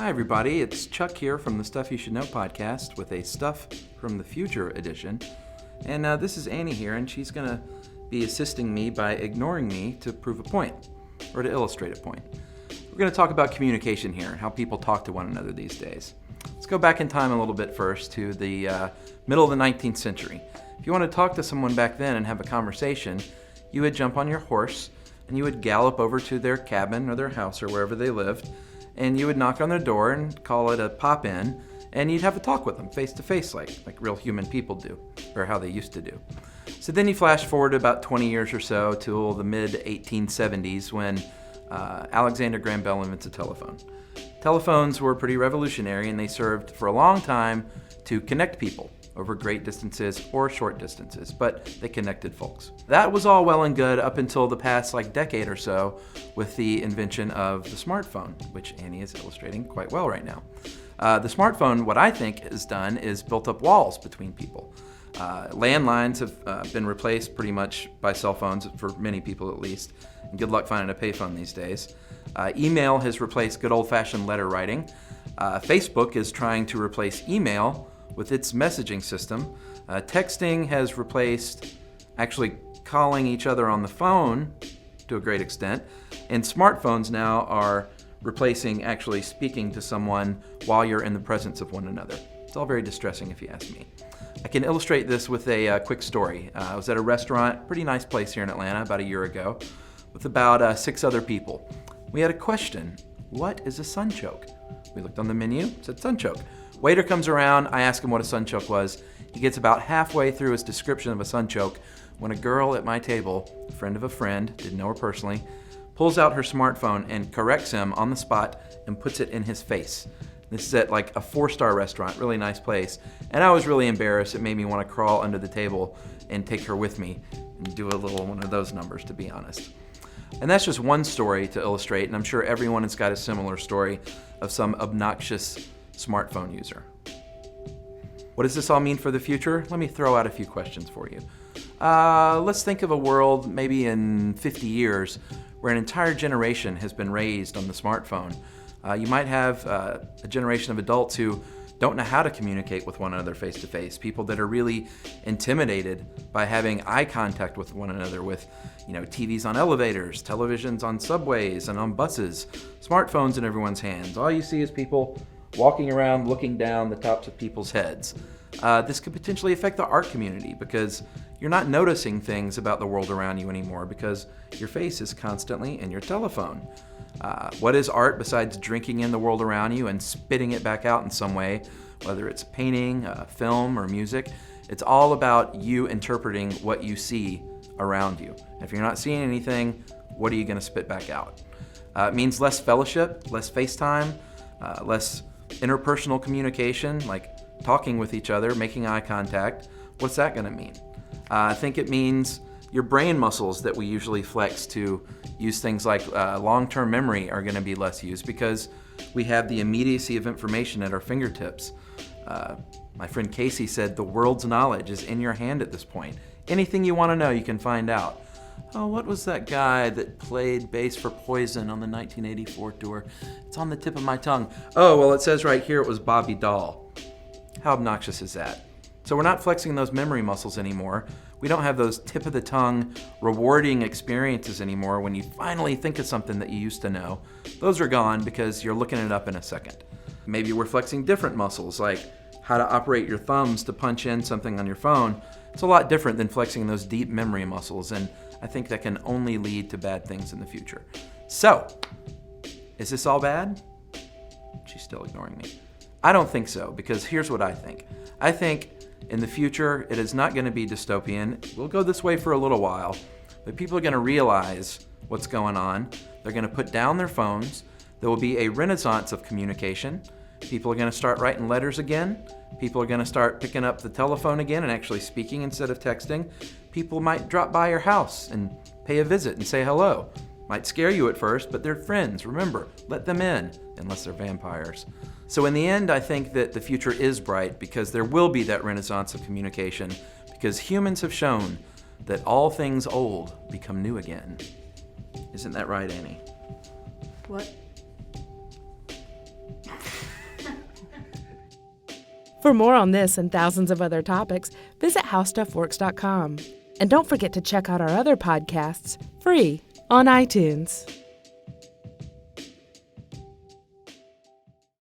Hi everybody, it's Chuck here from the Stuff You Should Know podcast with a Stuff from the Future edition. And this is Annie here, and she's going to be assisting me by ignoring me to prove a point, or to illustrate a point. We're going to talk about communication here, how people talk to one another these days. Let's go back in time a little bit first to the middle of the 19th century. If you want to talk to someone back then and have a conversation, you would jump on your horse and you would gallop over to their cabin or their house or wherever they lived, and you would knock on their door and call it a pop-in, and you'd have a talk with them face-to-face like real human people do, or how they used to do. So then you flash forward about 20 years or so to the mid-1870s when Alexander Graham Bell invents a telephone. Telephones were pretty revolutionary, and they served for a long time to connect people over great distances or short distances, but they connected folks. That was all well and good up until the past decade or so with the invention of the smartphone, which Annie is illustrating quite well right now. The smartphone, what I think has done is built up walls between people. Landlines have been replaced pretty much by cell phones, for many people at least, and good luck finding a payphone these days. Email has replaced good old-fashioned letter writing. Facebook is trying to replace email with its messaging system. Texting has replaced actually calling each other on the phone to a great extent, and smartphones now are replacing actually speaking to someone while you're in the presence of one another. It's all very distressing if you ask me. I can illustrate this with a quick story. I was at a restaurant, pretty nice place here in Atlanta, about a year ago, with about 6 other people. We had a question: what is a sunchoke? We looked on the menu, it said sunchoke. Waiter comes around, I ask him what a sunchoke was. He gets about halfway through his description of a sunchoke when a girl at my table, a friend of a friend, didn't know her personally, pulls out her smartphone and corrects him on the spot and puts it in his face. This is at a 4-star restaurant, really nice place. And I was really embarrassed. It made me want to crawl under the table and take her with me and do a little one of those numbers, to be honest. And that's just one story to illustrate, and I'm sure everyone has got a similar story of some obnoxious smartphone user. What does this all mean for the future? Let me throw out a few questions for you. Let's think of a world maybe in 50 years where an entire generation has been raised on the smartphone. You might have a generation of adults who don't know how to communicate with one another face-to-face, people that are really intimidated by having eye contact with one another with, TVs on elevators, televisions on subways and on buses, smartphones in everyone's hands. All you see is people walking around looking down the tops of people's heads. This could potentially affect the art community because you're not noticing things about the world around you anymore because your face is constantly in your telephone. What is art besides drinking in the world around you and spitting it back out in some way, whether it's painting, film, or music? It's all about you interpreting what you see around you. If you're not seeing anything, what are you going to spit back out? It means less fellowship, less FaceTime, less interpersonal communication, like talking with each other, making eye contact. What's that going to mean? I think it means your brain muscles that we usually flex to use things like long-term memory are going to be less used because we have the immediacy of information at our fingertips. My friend Casey said the world's knowledge is in your hand at this point. Anything you want to know, you can find out. Oh, what was that guy that played bass for Poison on the 1984 tour? It's on the tip of my tongue. Oh, well, it says right here it was Bobby Dahl. How obnoxious is that? So we're not flexing those memory muscles anymore. We don't have those tip-of-the-tongue rewarding experiences anymore when you finally think of something that you used to know. Those are gone because you're looking it up in a second. Maybe we're flexing different muscles, like how to operate your thumbs to punch in something on your phone. It's a lot different than flexing those deep memory muscles, and I think that can only lead to bad things in the future. So, is this all bad? She's still ignoring me. I don't think so, because here's what I think. I think in the future, it is not going to be dystopian. We'll go this way for a little while, but people are going to realize what's going on. They're going to put down their phones. There will be a renaissance of communication. People are going to start writing letters again. People are going to start picking up the telephone again and actually speaking instead of texting. People might drop by your house and pay a visit and say hello. Might scare you at first, but they're friends. Remember, let them in, unless they're vampires. So in the end, I think that the future is bright because there will be that renaissance of communication because humans have shown that all things old become new again. Isn't that right, Annie? What? For more on this and thousands of other topics, visit HowStuffWorks.com. And don't forget to check out our other podcasts free on iTunes.